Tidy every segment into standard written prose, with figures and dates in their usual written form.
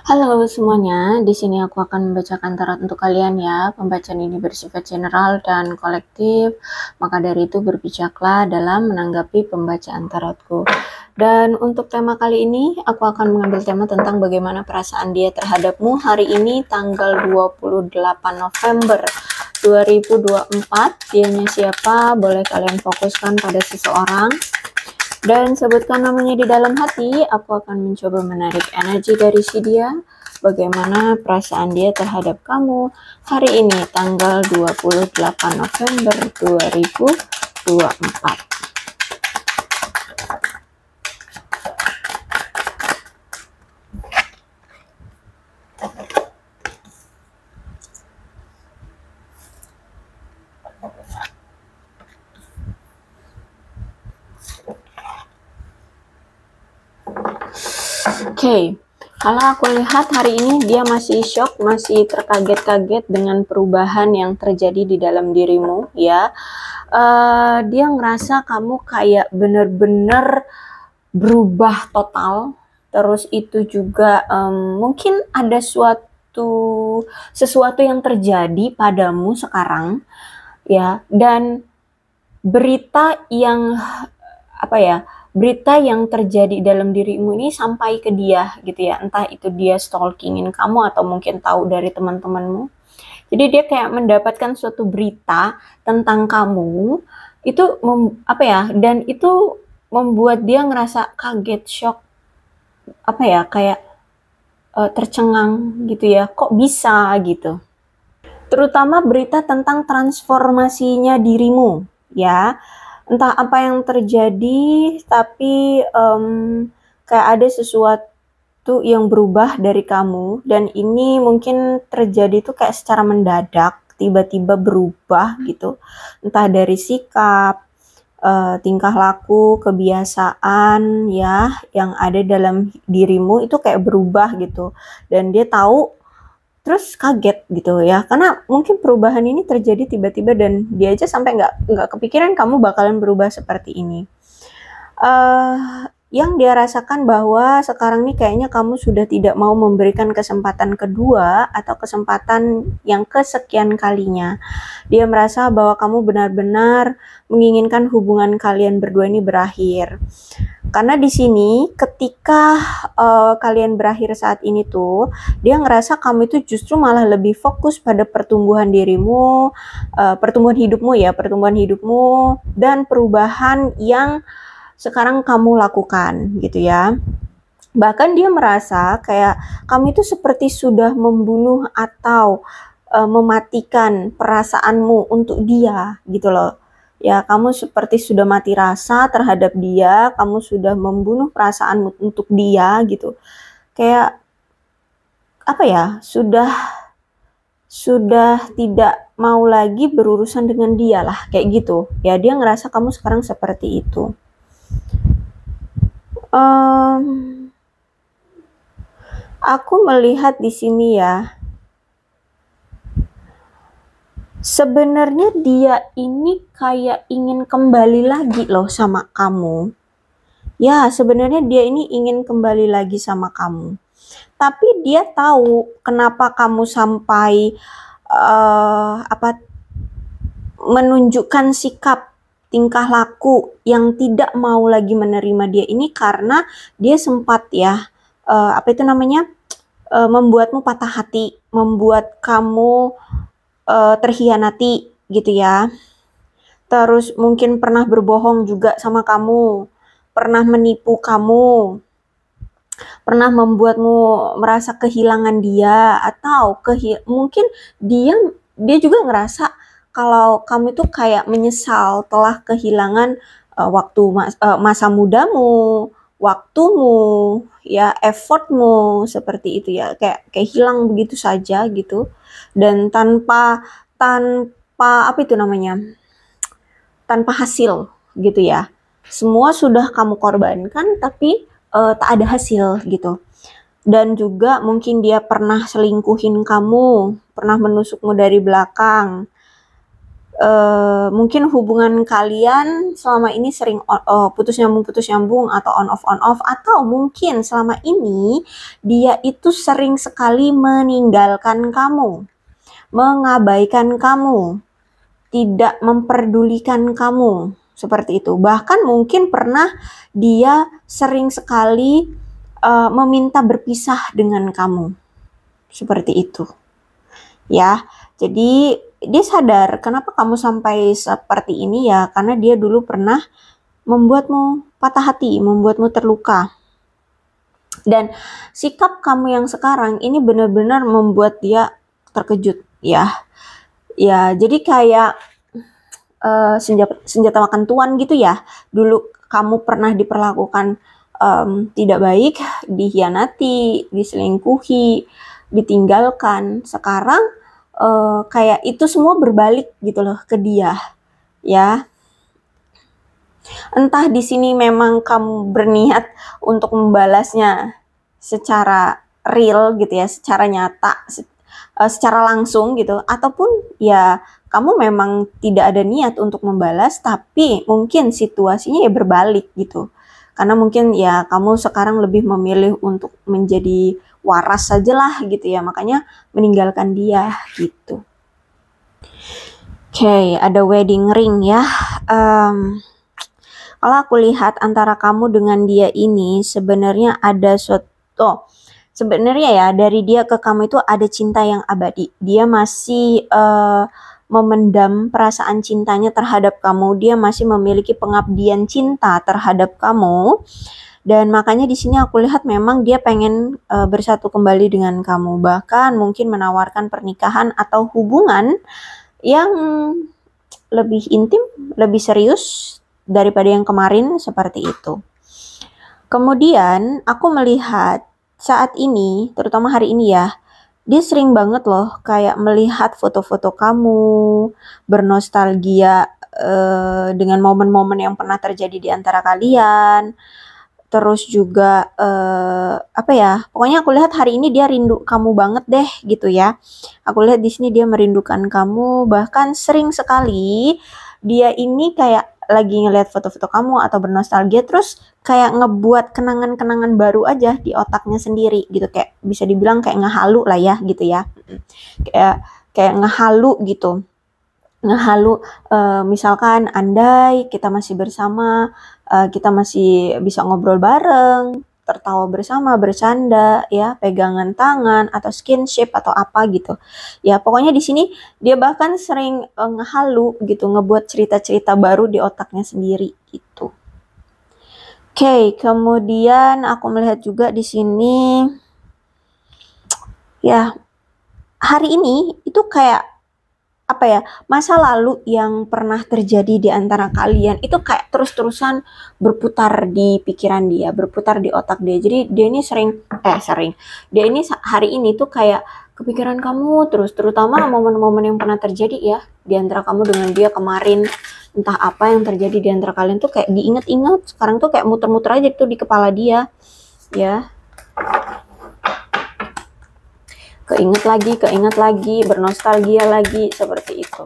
Halo semuanya, di sini aku akan membacakan tarot untuk kalian ya. Pembacaan ini bersifat general dan kolektif, maka dari itu berbijaklah dalam menanggapi pembacaan tarotku. Dan untuk tema kali ini, aku akan mengambil tema tentang bagaimana perasaan dia terhadapmu hari ini tanggal 28 November 2024. Dianya siapa? Boleh kalian fokuskan pada seseorang dan sebutkan namanya di dalam hati. Aku akan mencoba menarik energi dari si dia. Bagaimana perasaan dia terhadap kamu hari ini tanggal 28 November 2024. Oke, kalau aku lihat hari ini dia masih shock, masih terkaget-kaget dengan perubahan yang terjadi di dalam dirimu ya. Dia ngerasa kamu kayak bener-bener berubah total. Terus itu juga mungkin ada sesuatu yang terjadi padamu sekarang ya, dan berita yang berita yang terjadi dalam dirimu ini sampai ke dia gitu ya, entah itu dia stalkingin kamu atau mungkin tahu dari teman-temanmu. Jadi dia kayak mendapatkan suatu berita tentang kamu itu dan itu membuat dia ngerasa kaget, shock, kayak tercengang gitu ya, kok bisa gitu. Terutama berita tentang transformasinya dirimu ya, entah apa yang terjadi, tapi kayak ada sesuatu yang berubah dari kamu, dan ini mungkin terjadi tuh kayak secara mendadak, tiba-tiba berubah gitu, entah dari sikap, tingkah laku, kebiasaan ya yang ada dalam dirimu itu kayak berubah gitu, dan dia tahu. Terus kaget gitu ya, karena mungkin perubahan ini terjadi tiba-tiba dan dia aja sampai nggak kepikiran kamu bakalan berubah seperti ini. Yang dia rasakan bahwa sekarang nih kayaknya kamu sudah tidak mau memberikan kesempatan kedua atau kesempatan yang kesekian kalinya. Dia merasa bahwa kamu benar-benar menginginkan hubungan kalian berdua ini berakhir. Karena di sini ketika kalian berakhir saat ini tuh, dia ngerasa kamu itu justru malah lebih fokus pada pertumbuhan dirimu, pertumbuhan hidupmu dan perubahan yang sekarang kamu lakukan gitu ya. Bahkan dia merasa kayak kamu itu seperti sudah membunuh atau mematikan perasaanmu untuk dia gitu loh. Ya, kamu seperti sudah mati rasa terhadap dia, kamu sudah membunuh perasaanmu untuk dia gitu. Kayak sudah tidak mau lagi berurusan dengan dia lah, kayak gitu. Ya, dia ngerasa kamu sekarang seperti itu. Aku melihat di sini ya, sebenarnya dia ini kayak ingin kembali lagi loh sama kamu. Ya, sebenarnya dia ini ingin kembali lagi sama kamu. Tapi dia tahu kenapa kamu sampai menunjukkan sikap tingkah laku yang tidak mau lagi menerima dia ini, karena dia sempat ya membuatmu patah hati, membuat kamu terhianati gitu ya. Terus mungkin pernah berbohong juga sama kamu, pernah menipu kamu, pernah membuatmu merasa kehilangan dia, atau mungkin dia juga ngerasa kalau kamu itu kayak menyesal telah kehilangan masa mudamu, waktumu, ya effortmu, seperti itu ya, kayak hilang begitu saja gitu, dan tanpa tanpa hasil gitu ya. Semua sudah kamu korbankan tapi tak ada hasil gitu. Dan juga mungkin dia pernah selingkuhin kamu, pernah menusukmu dari belakang. mungkin hubungan kalian selama ini sering putus nyambung atau on off, atau mungkin selama ini dia itu sering sekali meninggalkan kamu, mengabaikan kamu, tidak memperdulikan kamu, seperti itu. Bahkan mungkin pernah dia sering sekali meminta berpisah dengan kamu, seperti itu. Ya, jadi dia sadar kenapa kamu sampai seperti ini ya, karena dia dulu pernah membuatmu patah hati, membuatmu terluka. Dan sikap kamu yang sekarang ini benar-benar membuat dia terkejut ya. Ya, jadi kayak senjata makan tuan gitu ya. Dulu kamu pernah diperlakukan tidak baik, dikhianati, diselingkuhi, ditinggalkan. Sekarang kayak itu semua berbalik gitu loh ke dia, ya. Entah di sini memang kamu berniat untuk membalasnya secara real gitu ya, secara nyata, secara langsung gitu, ataupun ya kamu memang tidak ada niat untuk membalas, tapi mungkin situasinya ya berbalik gitu. Karena mungkin ya kamu sekarang lebih memilih untuk menjadi waras sajalah gitu ya, makanya meninggalkan dia gitu. Oke, ada wedding ring ya. Kalau aku lihat antara kamu dengan dia ini sebenarnya ada suatu, sebenarnya ya dari dia ke kamu itu ada cinta yang abadi. Dia masih memendam perasaan cintanya terhadap kamu. Dia masih memiliki pengabdian cinta terhadap kamu. Dan makanya di sini aku lihat memang dia pengen bersatu kembali dengan kamu. Bahkan mungkin menawarkan pernikahan atau hubungan yang lebih intim, lebih serius daripada yang kemarin, seperti itu. Kemudian aku melihat saat ini, terutama hari ini ya, dia sering banget loh kayak melihat foto-foto kamu, bernostalgia dengan momen-momen yang pernah terjadi di antara kalian. Terus juga apa ya? Pokoknya aku lihat hari ini dia rindu kamu banget deh gitu ya. Aku lihat di sini dia merindukan kamu, bahkan sering sekali dia ini kayak lagi ngeliat foto-foto kamu atau bernostalgia, terus kayak ngebuat kenangan-kenangan baru aja di otaknya sendiri gitu, kayak bisa dibilang kayak ngehalu lah ya gitu ya. Kayak ngehalu gitu. Ngehalu misalkan andai kita masih bersama, kita masih bisa ngobrol bareng, tertawa bersama, bercanda ya, pegangan tangan atau skinship atau apa gitu. Ya pokoknya di sini dia bahkan sering ngehalu gitu, ngebuat cerita-cerita baru di otaknya sendiri gitu. Oke, kemudian aku melihat juga di sini ya hari ini itu kayak apa ya, masa lalu yang pernah terjadi di antara kalian itu kayak terus-terusan berputar di pikiran dia, berputar di otak dia. Jadi dia ini dia ini hari ini tuh kayak kepikiran kamu terus, terutama momen-momen yang pernah terjadi ya di antara kamu dengan dia kemarin. Entah apa yang terjadi di antara kalian tuh kayak diingat-ingat, sekarang tuh kayak muter-muter aja tuh di kepala dia ya. Keinget lagi, bernostalgia lagi, seperti itu.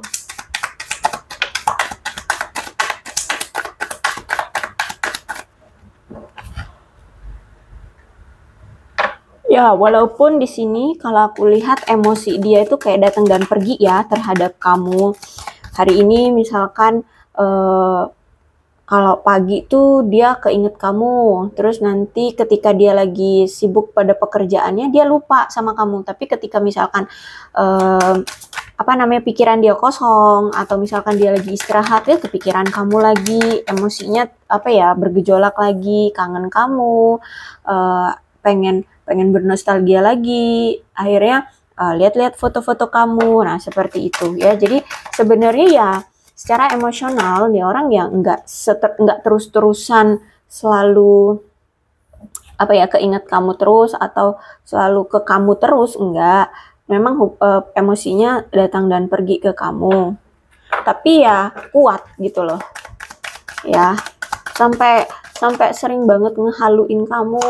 Ya, walaupun di sini kalau aku lihat emosi dia itu kayak datang dan pergi ya terhadap kamu. Hari ini misalkan kalau pagi tuh dia keinget kamu, terus nanti ketika dia lagi sibuk pada pekerjaannya dia lupa sama kamu. Tapi ketika misalkan pikiran dia kosong atau misalkan dia lagi istirahat, ya kepikiran kamu lagi, emosinya bergejolak lagi, kangen kamu, pengen bernostalgia lagi, akhirnya lihat-lihat foto-foto kamu. Nah seperti itu ya. Jadi sebenarnya ya secara emosional nih orang yang nggak terus-terusan selalu keinget kamu terus atau selalu ke kamu terus, enggak. Memang emosinya datang dan pergi ke kamu, tapi ya kuat gitu loh ya, sampai sering banget ngehaluin kamu,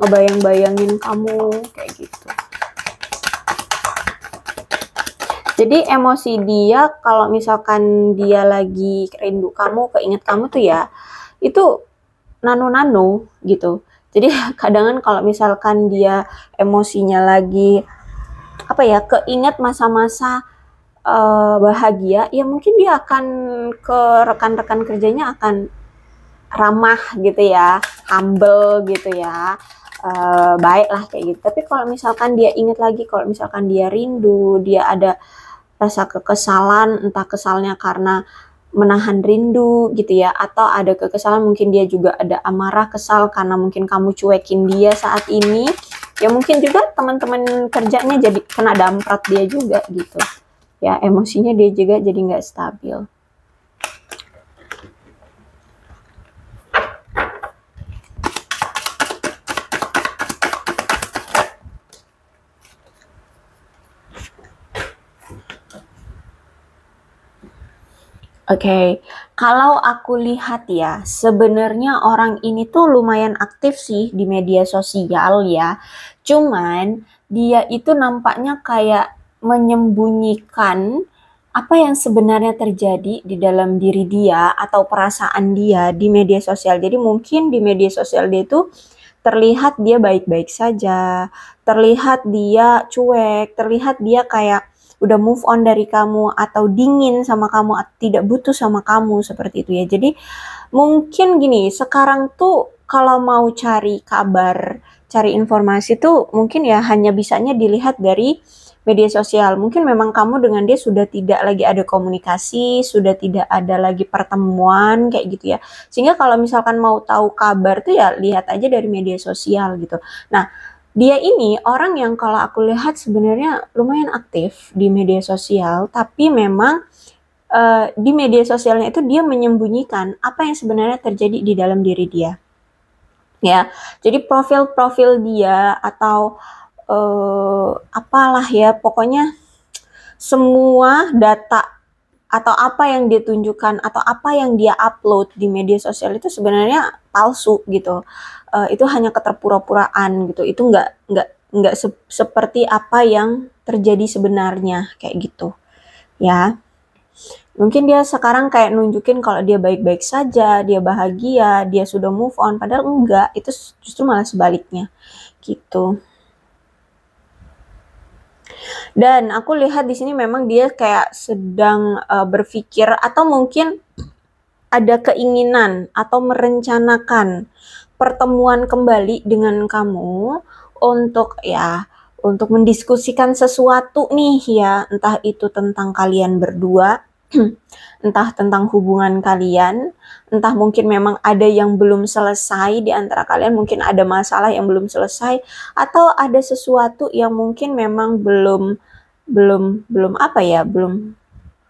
ngebayang-bayangin kamu kayak gitu. Jadi emosi dia kalau misalkan dia lagi rindu kamu, keinget kamu tuh ya, itu nano-nano gitu. Jadi kadang kan kalau misalkan dia emosinya lagi apa ya, keinget masa-masa bahagia, ya mungkin dia akan ke rekan-rekan kerjanya akan ramah gitu ya, humble gitu ya, baik lah kayak gitu. Tapi kalau misalkan dia ingat lagi, kalau misalkan dia rindu, dia ada rasa kekesalan, entah kesalnya karena menahan rindu gitu ya, atau ada kekesalan mungkin dia juga ada amarah, kesal karena mungkin kamu cuekin dia saat ini, ya mungkin juga teman-teman kerjanya jadi kena damprat dia juga gitu. Ya emosinya dia juga jadi nggak stabil. Oke, kalau aku lihat ya, sebenarnya orang ini tuh lumayan aktif sih di media sosial ya. Cuman dia itu nampaknya kayak menyembunyikan apa yang sebenarnya terjadi di dalam diri dia atau perasaan dia di media sosial. Jadi mungkin di media sosial dia itu terlihat dia baik-baik saja, terlihat dia cuek, terlihat dia kayak udah move on dari kamu atau dingin sama kamu, tidak butuh sama kamu seperti itu ya. Jadi mungkin gini, sekarang tuh kalau mau cari kabar, cari informasi tuh mungkin ya hanya bisanya dilihat dari media sosial. Mungkin memang kamu dengan dia sudah tidak lagi ada komunikasi, sudah tidak ada lagi pertemuan kayak gitu ya. Sehingga kalau misalkan mau tahu kabar tuh ya lihat aja dari media sosial gitu. Nah, dia ini orang yang kalau aku lihat sebenarnya lumayan aktif di media sosial, tapi memang di media sosialnya itu dia menyembunyikan apa yang sebenarnya terjadi di dalam diri dia. Ya, jadi profil-profil dia atau apalah ya, pokoknya semua data atau apa yang dia tunjukkan atau apa yang dia upload di media sosial itu sebenarnya palsu gitu. Itu hanya keterpura-puraan gitu. Itu nggak seperti apa yang terjadi sebenarnya kayak gitu. Ya, mungkin dia sekarang kayak nunjukin kalau dia baik-baik saja, dia bahagia, dia sudah move on, padahal enggak. Itu justru malah sebaliknya gitu. Dan aku lihat di sini memang dia kayak sedang berpikir atau mungkin ada keinginan atau merencanakan pertemuan kembali dengan kamu untuk ya untuk mendiskusikan sesuatu nih ya, entah itu tentang kalian berdua, entah tentang hubungan kalian, entah mungkin memang ada yang belum selesai di antara kalian, mungkin ada masalah yang belum selesai, atau ada sesuatu yang mungkin memang belum belum belum apa ya, belum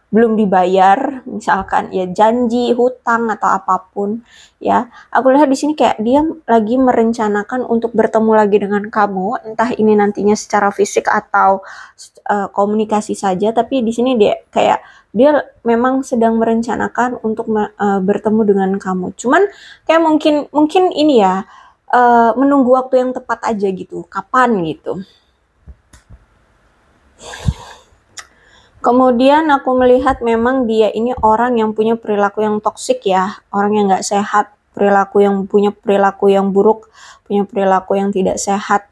dibayar, misalkan ya janji hutang atau apapun ya. Aku lihat di sini kayak dia lagi merencanakan untuk bertemu lagi dengan kamu, entah ini nantinya secara fisik atau komunikasi saja, tapi di sini dia memang sedang merencanakan untuk bertemu dengan kamu. Cuman kayak mungkin ini ya, menunggu waktu yang tepat aja gitu, kapan gitu. Kemudian aku melihat memang dia ini orang yang punya perilaku yang toksik ya, orang yang nggak sehat, punya perilaku yang buruk, punya perilaku yang tidak sehat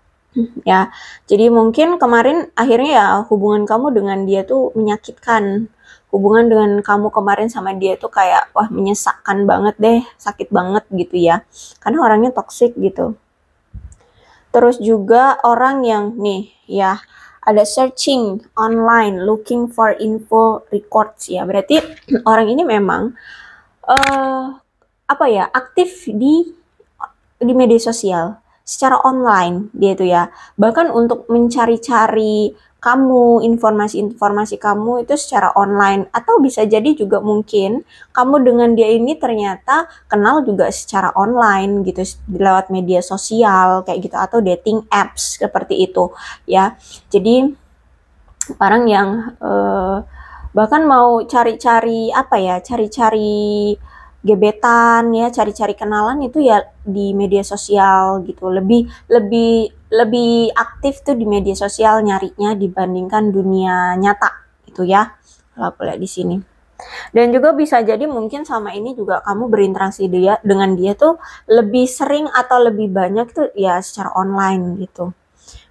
ya. Jadi mungkin kemarin akhirnya ya hubungan kamu dengan dia tuh menyakitkan. Hubungan dengan kamu kemarin sama dia tuh kayak wah menyesakkan banget deh, sakit banget gitu ya. Karena orangnya toksik gitu. Terus juga orang yang nih ya ada searching online, looking for info records ya. Berarti orang ini memang apa ya aktif di media sosial secara online dia itu ya. Bahkan untuk mencari-cari kamu, informasi-informasi kamu itu secara online, atau bisa jadi juga mungkin kamu dengan dia ini ternyata kenal juga secara online gitu lewat media sosial kayak gitu atau dating apps seperti itu ya. Jadi orang yang bahkan mau cari-cari apa ya, cari-cari gebetan ya, cari-cari kenalan itu ya di media sosial gitu. Lebih aktif tuh di media sosial nyarinya dibandingkan dunia nyata gitu ya. Kalau aku lihat di sini. Dan juga bisa jadi mungkin sama ini juga kamu berinteraksi dengan dia tuh lebih sering atau lebih banyak tuh ya secara online gitu.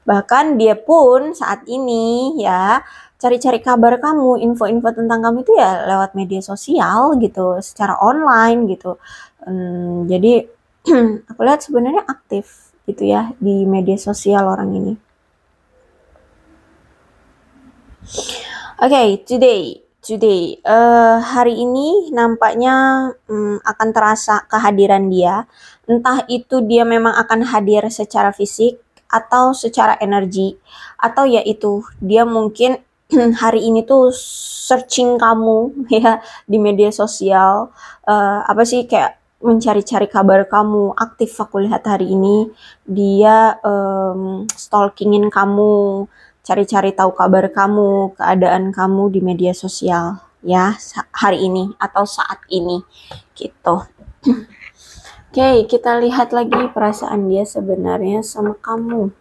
Bahkan dia pun saat ini ya cari-cari kabar kamu, info-info tentang kamu itu ya lewat media sosial gitu, secara online gitu. Jadi aku lihat sebenarnya aktif gitu ya di media sosial orang ini. Oke, today hari ini nampaknya akan terasa kehadiran dia. Entah itu dia memang akan hadir secara fisik atau secara energi, atau yaitu dia mungkin hari ini tuh searching kamu ya di media sosial, apa sih kayak mencari-cari kabar kamu, aktif aku lihat hari ini dia stalkingin kamu, cari-cari tahu kabar kamu, keadaan kamu di media sosial ya hari ini atau saat ini gitu. Oke, kita lihat lagi perasaan dia sebenarnya sama kamu.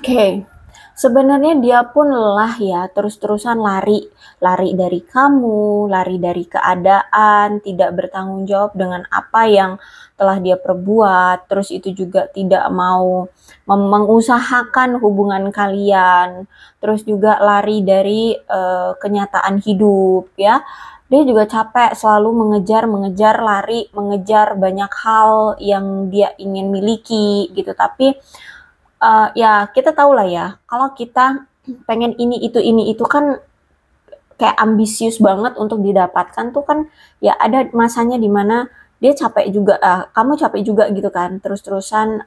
Oke, sebenarnya dia pun lelah ya, terus-terusan lari dari kamu, lari dari keadaan, tidak bertanggung jawab dengan apa yang telah dia perbuat, terus itu juga tidak mau mengusahakan hubungan kalian, terus juga lari dari kenyataan hidup ya. Dia juga capek selalu mengejar, lari, mengejar banyak hal yang dia ingin miliki gitu, tapi ya kita tahu lah ya, kalau kita pengen ini itu kan kayak ambisius banget untuk didapatkan tuh kan ya ada masanya dimana dia capek juga, kamu capek juga gitu kan, terus-terusan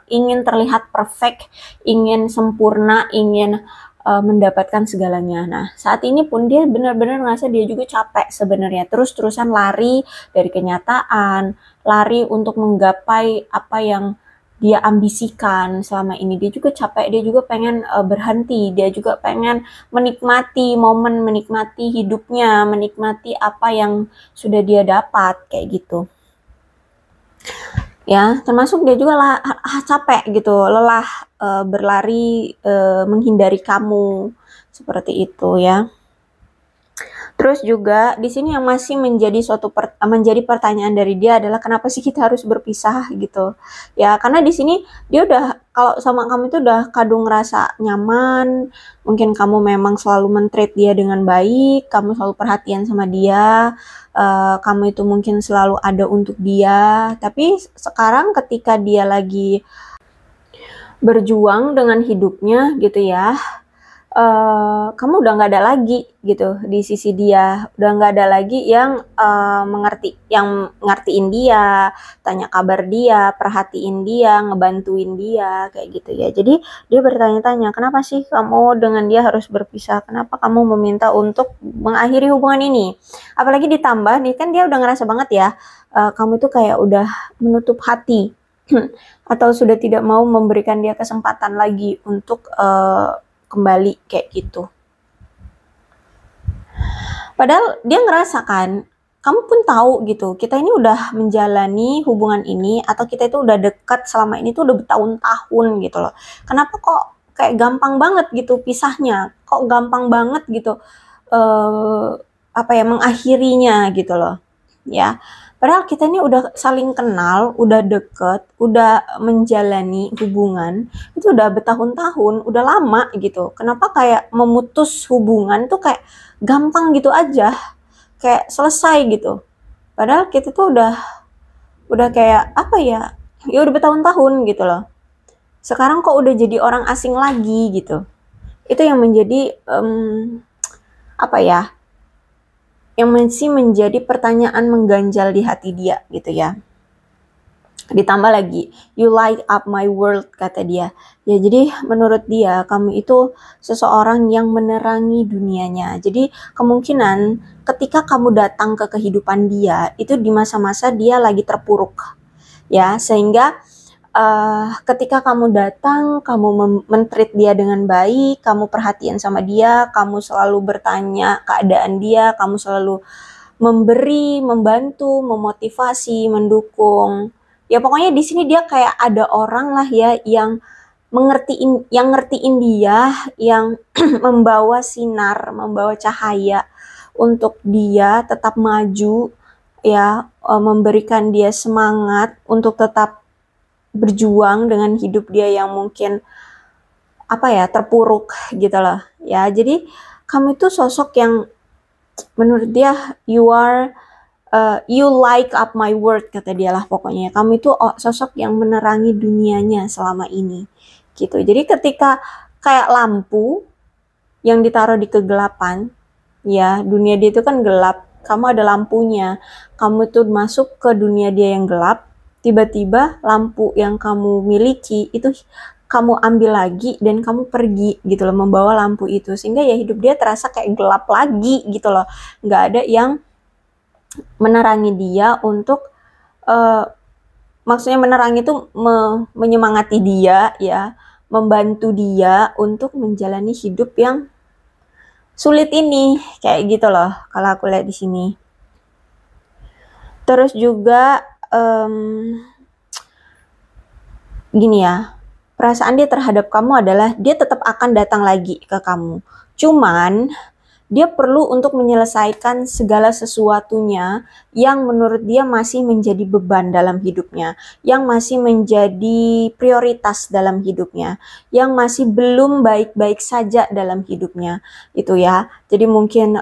ingin terlihat perfect, ingin sempurna, ingin mendapatkan segalanya. Nah, saat ini pun dia benar-benar ngerasa dia juga capek sebenarnya, terus-terusan lari dari kenyataan, lari untuk menggapai apa yang dia ambisikan selama ini. Dia juga capek, dia juga pengen berhenti, dia juga pengen menikmati momen, menikmati hidupnya, menikmati apa yang sudah dia dapat, kayak gitu. Ya, termasuk dia juga capek gitu, lelah berlari menghindari kamu, seperti itu ya. Terus juga di sini yang masih menjadi menjadi pertanyaan dari dia adalah kenapa sih kita harus berpisah gitu. Ya, karena di sini dia udah kalau sama kamu itu udah kadung ngerasa nyaman, mungkin kamu memang selalu men-treat dia dengan baik, kamu selalu perhatian sama dia, kamu itu mungkin selalu ada untuk dia, tapi sekarang ketika dia lagi berjuang dengan hidupnya gitu ya, kamu udah nggak ada lagi gitu di sisi dia, udah nggak ada lagi yang ngertiin dia, tanya kabar dia, perhatiin dia, ngebantuin dia, kayak gitu ya. Jadi dia bertanya-tanya, kenapa sih kamu dengan dia harus berpisah? Kenapa kamu meminta untuk mengakhiri hubungan ini? Apalagi ditambah nih kan dia udah ngerasa banget ya, kamu tuh kayak udah menutup hati atau sudah tidak mau memberikan dia kesempatan lagi untuk kembali kayak gitu. Padahal dia ngerasa kan, kamu pun tahu gitu, kita ini udah menjalani hubungan ini atau kita itu udah dekat selama ini tuh udah bertahun-tahun gitu loh. Kenapa kok kayak gampang banget gitu pisahnya? Kok gampang banget gitu mengakhirinya gitu loh. Ya. Padahal kita ini udah saling kenal, udah deket, udah menjalani hubungan, itu udah bertahun-tahun, udah lama gitu. Kenapa kayak memutus hubungan tuh kayak gampang gitu aja, kayak selesai gitu. Padahal kita tuh udah kayak apa ya, ya udah bertahun-tahun gitu loh. Sekarang kok udah jadi orang asing lagi gitu. Itu yang menjadi apa ya, yang masih menjadi pertanyaan mengganjal di hati dia gitu ya. Ditambah lagi, you light up my world, kata dia. Ya jadi menurut dia kamu itu seseorang yang menerangi dunianya. Jadi kemungkinan ketika kamu datang ke kehidupan dia, itu di masa-masa dia lagi terpuruk. Ya, sehingga ketika kamu datang, kamu men-treat dia dengan baik, kamu perhatian sama dia, kamu selalu bertanya keadaan dia, kamu selalu memberi, membantu, memotivasi, mendukung. Ya pokoknya di sini dia kayak ada orang lah ya yang ngertiin dia, yang membawa sinar, membawa cahaya untuk dia tetap maju, ya, memberikan dia semangat untuk tetap berjuang dengan hidup dia yang mungkin apa ya, terpuruk gitu loh ya. Jadi kamu itu sosok yang menurut dia you light up my world, kata dia lah pokoknya. Kamu itu sosok yang menerangi dunianya selama ini gitu. Jadi ketika kayak lampu yang ditaruh di kegelapan, ya dunia dia itu kan gelap, kamu ada lampunya, kamu tuh masuk ke dunia dia yang gelap, tiba-tiba lampu yang kamu miliki itu kamu ambil lagi dan kamu pergi gitu loh, membawa lampu itu, sehingga ya hidup dia terasa kayak gelap lagi gitu loh. Nggak ada yang menerangi dia untuk maksudnya menerangi itu menyemangati dia ya, membantu dia untuk menjalani hidup yang sulit ini, kayak gitu loh kalau aku lihat di sini. Terus juga gini ya, perasaan dia terhadap kamu adalah dia tetap akan datang lagi ke kamu. Cuman dia perlu untuk menyelesaikan segala sesuatunya yang menurut dia masih menjadi beban dalam hidupnya, yang masih menjadi prioritas dalam hidupnya, yang masih belum baik-baik saja dalam hidupnya, itu ya. Jadi mungkin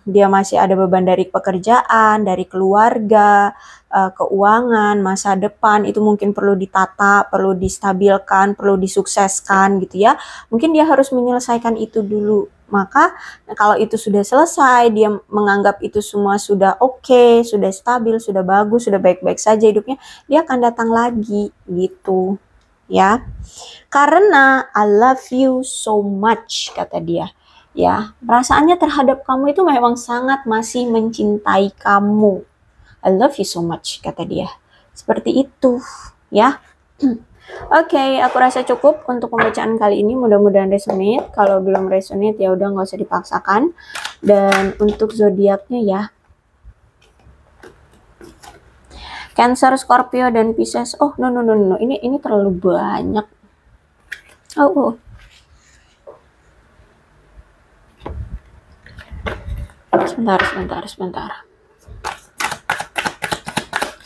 dia masih ada beban dari pekerjaan, dari keluarga, keuangan, masa depan, itu mungkin perlu ditata, perlu distabilkan, perlu disukseskan gitu ya. Mungkin dia harus menyelesaikan itu dulu. Maka kalau itu sudah selesai, dia menganggap itu semua sudah oke, sudah stabil, sudah bagus, sudah baik-baik saja hidupnya, dia akan datang lagi gitu ya. Karena I love you so much, kata dia. Ya, perasaannya terhadap kamu itu memang sangat masih mencintai kamu. I love you so much, kata dia. Seperti itu ya. Oke, aku rasa cukup untuk pembacaan kali ini. Mudah-mudahan resonate. Kalau belum resonate ya udah nggak usah dipaksakan. Dan untuk zodiaknya ya, Cancer, Scorpio, dan Pisces. Oh no, ini terlalu banyak. Oh. Sebentar.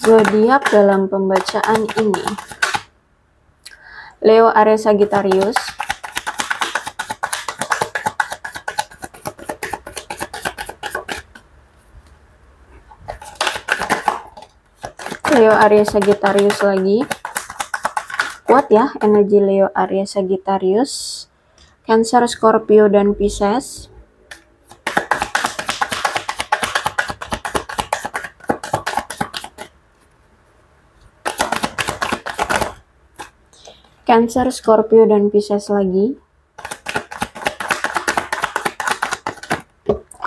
Zodiak dalam pembacaan ini: Leo, Aries, Sagittarius, Leo, Aries, Sagittarius lagi. Kuat ya energi Leo, Aries, Sagittarius, Cancer, Scorpio, dan Pisces. Cancer, Scorpio, dan Pisces lagi.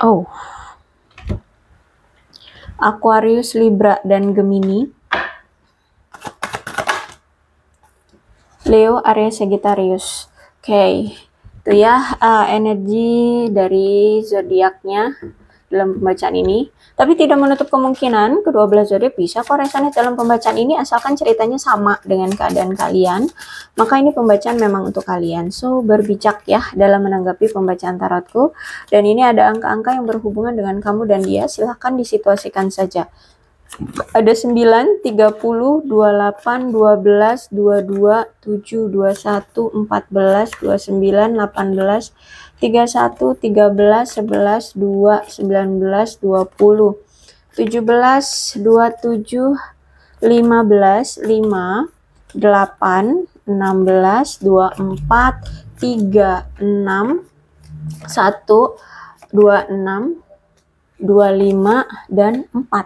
Oh. Aquarius, Libra, dan Gemini. Leo, Aries, Sagittarius. Oke. Itu ya energi dari zodiaknya dalam pembacaan ini. Tapi tidak menutup kemungkinan kedua belah zodiak bisa kok resonate dalam pembacaan ini, asalkan ceritanya sama dengan keadaan kalian. Maka ini pembacaan memang untuk kalian. So, berbijak ya dalam menanggapi pembacaan tarotku. Dan ini ada angka-angka yang berhubungan dengan kamu dan dia. Silahkan disituasikan saja. Ada 9, 30, 28, 12, 22, 7, 21, 14, 29, 18, 31, 13, 11, 2, 19, 20, 17, 27, 15, 5, 8, 16, 24, 3, 6, 1, 26, 25, dan 4.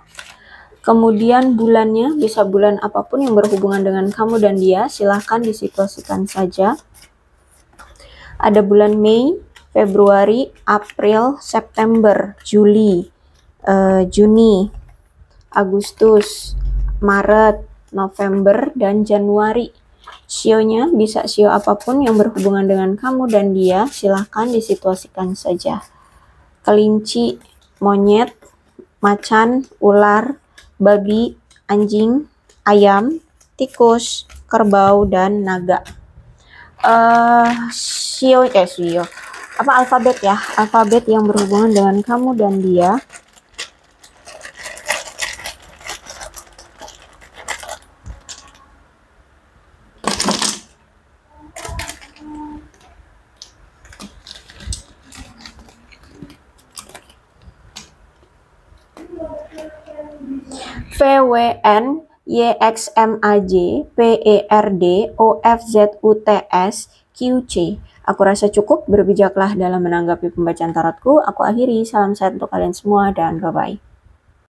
Kemudian bulannya bisa bulan apapun yang berhubungan dengan kamu dan dia, silahkan disituasikan saja. Ada bulan Mei, Februari, April, September, Juli, Juni, Agustus, Maret, November, dan Januari. Sionya bisa sio apapun yang berhubungan dengan kamu dan dia, silahkan disituasikan saja. Kelinci, monyet, macan, ular, babi, anjing, ayam, tikus, kerbau, dan naga. Sio, apa alfabet ya? Alfabet yang berhubungan dengan kamu dan dia. VWN YXMAJ PERD OFZUTS QC. Aku rasa cukup, berbijaklah dalam menanggapi pembacaan tarotku. Aku akhiri, salam sehat untuk kalian semua dan bye-bye.